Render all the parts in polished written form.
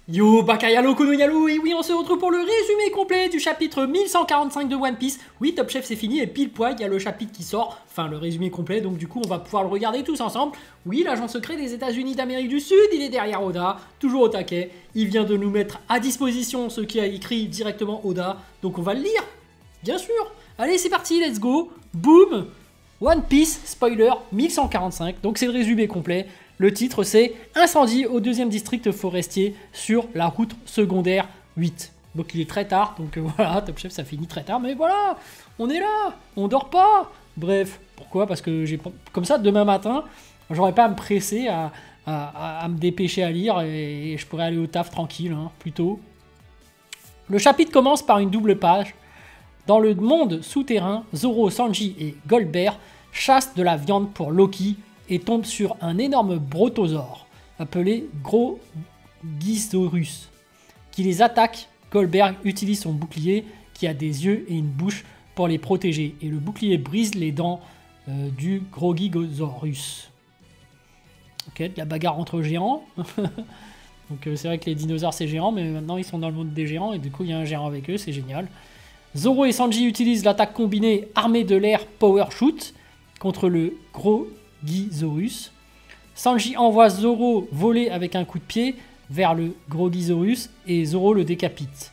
Yo, Bakayalo Konoyalo, et oui, on se retrouve pour le résumé complet du chapitre 1145 de One Piece. Oui, Top Chef c'est fini et pile poil, il y a le chapitre qui sort, enfin le résumé complet, donc du coup on va pouvoir le regarder tous ensemble. Oui, l'agent secret des États-Unis d'Amérique du Sud, il est derrière Oda, toujours au taquet. Il vient de nous mettre à disposition ce qui a écrit directement Oda, donc on va le lire, bien sûr. Allez, c'est parti, let's go, boum. One Piece, spoiler, 1145, donc c'est le résumé complet. Le titre c'est Incendie au 2e district forestier sur la route secondaire 8. Donc il est très tard, donc voilà, Top Chef ça finit très tard, mais voilà, on est là, on dort pas. Bref, pourquoi? Parce que j'ai comme ça demain matin, j'aurais pas à me presser à me dépêcher à lire et je pourrais aller au taf tranquille, hein, plutôt. Le chapitre commence par une double page. Dans le monde souterrain, Zoro, Sanji et Goldberg chassent de la viande pour Loki et tombent sur un énorme brontosaure appelé Grogisaurus qui les attaque. Goldberg utilise son bouclier qui a des yeux et une bouche pour les protéger et le bouclier brise les dents du Grogisaurus. Ok, de la bagarre entre géants. Donc c'est vrai que les dinosaures c'est géant, mais maintenant ils sont dans le monde des géants et du coup il y a un géant avec eux, c'est génial. Zoro et Sanji utilisent l'attaque combinée armée de l'air Power Shoot contre le Grogisaurus. Sanji envoie Zoro voler avec un coup de pied vers le Grogisaurus et Zoro le décapite.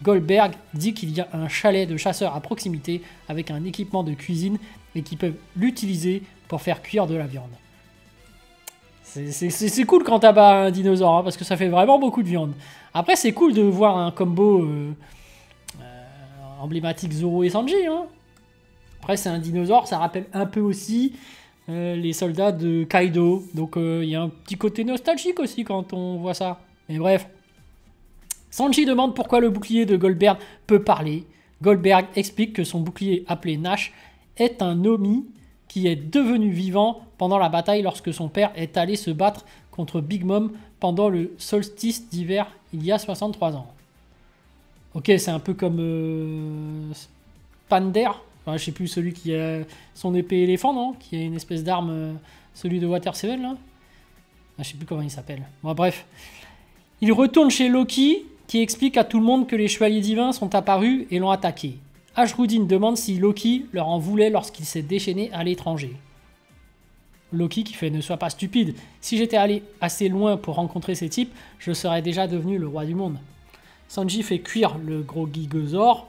Goldberg dit qu'il y a un chalet de chasseurs à proximité avec un équipement de cuisine et qu'ils peuvent l'utiliser pour faire cuire de la viande. C'est cool quand t'as bats un dinosaure, hein, parce que ça fait vraiment beaucoup de viande. Après c'est cool de voir un combo emblématique Zoro et Sanji. Hein. Après c'est un dinosaure, ça rappelle un peu aussi les soldats de Kaido. Donc il y a un petit côté nostalgique aussi quand on voit ça. Mais bref. Sanji demande pourquoi le bouclier de Goldberg peut parler. Goldberg explique que son bouclier appelé Nash est un Omi qui est devenu vivant pendant la bataille lorsque son père est allé se battre contre Big Mom pendant le solstice d'hiver il y a 63 ans. Ok, c'est un peu comme Pander. Enfin, je sais plus, celui qui a son épée éléphant, non? Qui a une espèce d'arme, celui de Water 7, là. Ah, je sais plus comment il s'appelle. Bon, bref. Il retourne chez Loki, qui explique à tout le monde que les chevaliers divins sont apparus et l'ont attaqué. Ashruddin demande si Loki leur en voulait lorsqu'il s'est déchaîné à l'étranger. Loki qui fait « Ne sois pas stupide, si j'étais allé assez loin pour rencontrer ces types, je serais déjà devenu le roi du monde. » Sanji fait cuire le Grogisaure.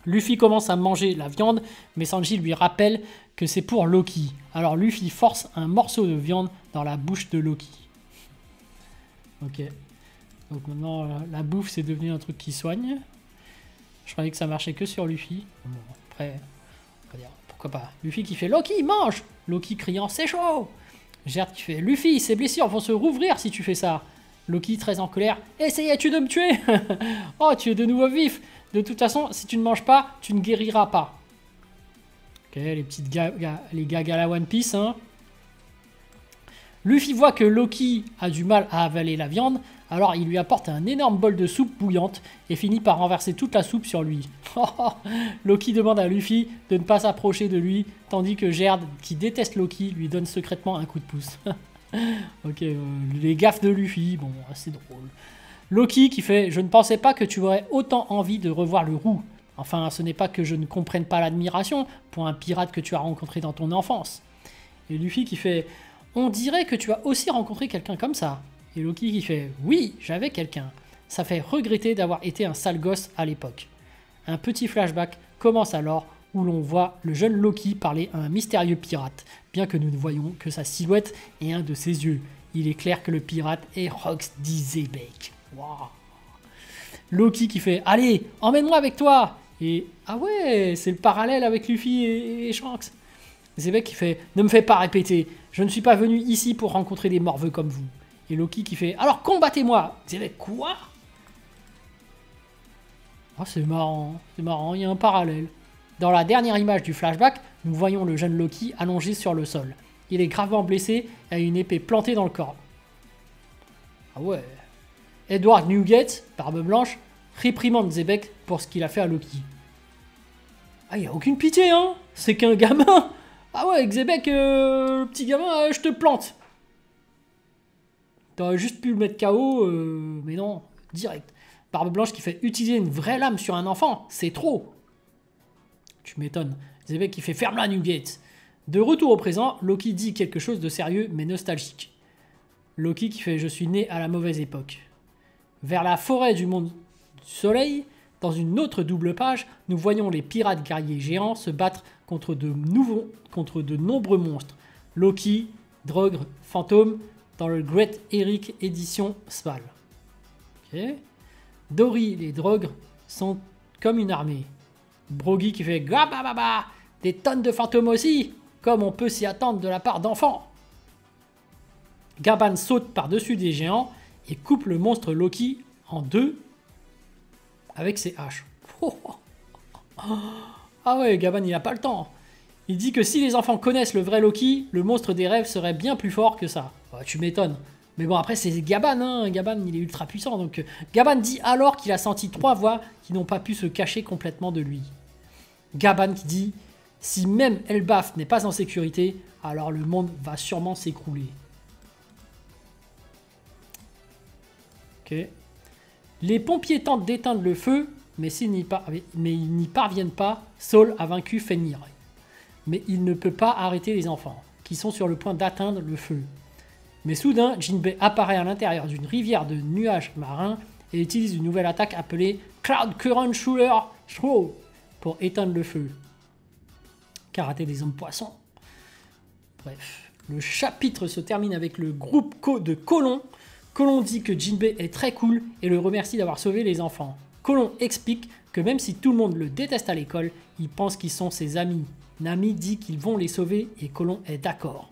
Luffy commence à manger la viande, mais Sanji lui rappelle que c'est pour Loki. Alors Luffy force un morceau de viande dans la bouche de Loki. Ok. Donc maintenant, la bouffe, c'est devenu un truc qui soigne. Je croyais que ça marchait que sur Luffy. Bon, après, on va dire, pourquoi pas. Luffy qui fait « Loki, mange !» Loki criant « C'est chaud !» Gerd qui fait « Luffy, ses blessures vont se rouvrir si tu fais ça !» Loki, très en colère, « Essayais-tu de me tuer ?»« Oh, tu es de nouveau vif. De toute façon, si tu ne manges pas, tu ne guériras pas. » Ok, les petites les gags à la One Piece. Hein. Luffy voit que Loki a du mal à avaler la viande, alors il lui apporte un énorme bol de soupe bouillante et finit par renverser toute la soupe sur lui. Loki demande à Luffy de ne pas s'approcher de lui, tandis que Gerd, qui déteste Loki, lui donne secrètement un coup de pouce. Ok, les gaffes de Luffy, bon, c'est drôle. Loki qui fait « Je ne pensais pas que tu aurais autant envie de revoir le roux. Enfin, ce n'est pas que je ne comprenne pas l'admiration pour un pirate que tu as rencontré dans ton enfance. » Et Luffy qui fait « On dirait que tu as aussi rencontré quelqu'un comme ça. » Et Loki qui fait « Oui, j'avais quelqu'un. Ça fait regretter d'avoir été un sale gosse à l'époque. » Un petit flashback commence alors où l'on voit le jeune Loki parler à un mystérieux pirate, bien que nous ne voyons que sa silhouette et un de ses yeux. Il est clair que le pirate est Rox D. Xebec. Wow. Loki qui fait « Allez, emmène-moi avec toi !» Et « Ah ouais, c'est le parallèle avec Luffy et Shanks. » Xebec qui fait « Ne me fais pas répéter, je ne suis pas venu ici pour rencontrer des morveux comme vous. » Et Loki qui fait « Alors combattez-moi !» Xebec « Quoi ?» Oh, c'est marrant, il y a un parallèle. Dans la dernière image du flashback, nous voyons le jeune Loki allongé sur le sol. Il est gravement blessé et a une épée plantée dans le corps. Ah ouais. Edward Newgate, barbe blanche, réprimande Xebec pour ce qu'il a fait à Loki. Ah, il n'y a aucune pitié, hein. C'est qu'un gamin. Ah ouais, Xebec, le petit gamin, je te plante. T'aurais juste pu le mettre KO, mais non, direct. Barbe Blanche qui fait utiliser une vraie lame sur un enfant, c'est trop. Tu m'étonnes. Zebek qui fait ferme-la, Newgate. De retour au présent, Loki dit quelque chose de sérieux mais nostalgique. Loki qui fait je suis né à la mauvaise époque. Vers la forêt du monde du soleil, dans une autre double page, nous voyons les pirates guerriers géants se battre contre de nombreux monstres. Loki, Drogre, Fantôme, dans le Great Eric Edition Spal. Okay. Dory, les Drogres sont comme une armée. Broggy qui fait Gabababa, des tonnes de fantômes aussi, comme on peut s'y attendre de la part d'enfants. Gaban saute par-dessus des géants et coupe le monstre Loki en deux avec ses haches. Ah ouais, Gaban il a pas le temps. Il dit que si les enfants connaissent le vrai Loki, le monstre des rêves serait bien plus fort que ça. Bah, tu m'étonnes. Mais bon, après, c'est Gaban, hein. Gaban, il est ultra puissant. Donc, Gaban dit alors qu'il a senti 3 voix qui n'ont pas pu se cacher complètement de lui. Gaban qui dit « Si même Elbaf n'est pas en sécurité, alors le monde va sûrement s'écrouler. » Ok. Les pompiers tentent d'éteindre le feu, mais ils n'y parviennent pas. Saul a vaincu Fenrir. Mais il ne peut pas arrêter les enfants, qui sont sur le point d'atteindre le feu. Mais soudain, Jinbei apparaît à l'intérieur d'une rivière de nuages marins et utilise une nouvelle attaque appelée Cloud Current Shooter Throw pour éteindre le feu. Karaté des hommes poissons. Bref, le chapitre se termine avec le groupe de Colon. Colon dit que Jinbei est très cool et le remercie d'avoir sauvé les enfants. Colon explique que même si tout le monde le déteste à l'école, il pense qu'ils sont ses amis. Nami dit qu'ils vont les sauver et Colon est d'accord.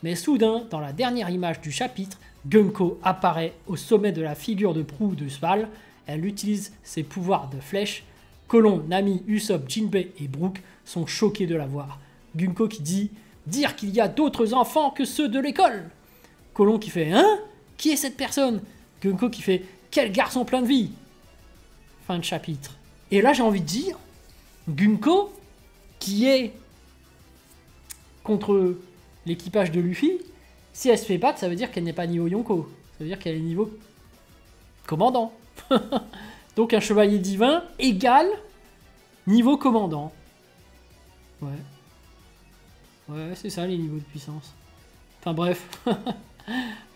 Mais soudain, dans la dernière image du chapitre, Gunko apparaît au sommet de la figure de proue de Sval. Elle utilise ses pouvoirs de flèche. Colon, Nami, Usopp, Jinbei et Brook sont choqués de la voir. Gunko qui dit « Dire qu'il y a d'autres enfants que ceux de l'école !» Colon qui fait « Hein ? Qui est cette personne ?» Gunko qui fait « Quel garçon plein de vie !» Fin de chapitre. Et là j'ai envie de dire, Gunko, qui est contre l'équipage de Luffy, si elle se fait battre, ça veut dire qu'elle n'est pas niveau Yonko. Ça veut dire qu'elle est niveau commandant. Donc un chevalier divin égale niveau commandant. Ouais. Ouais, c'est ça les niveaux de puissance. Enfin bref.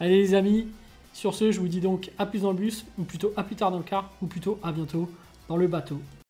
Allez les amis, sur ce, je vous dis donc à plus dans le bus, ou plutôt à plus tard dans le car, ou plutôt à bientôt dans le bateau.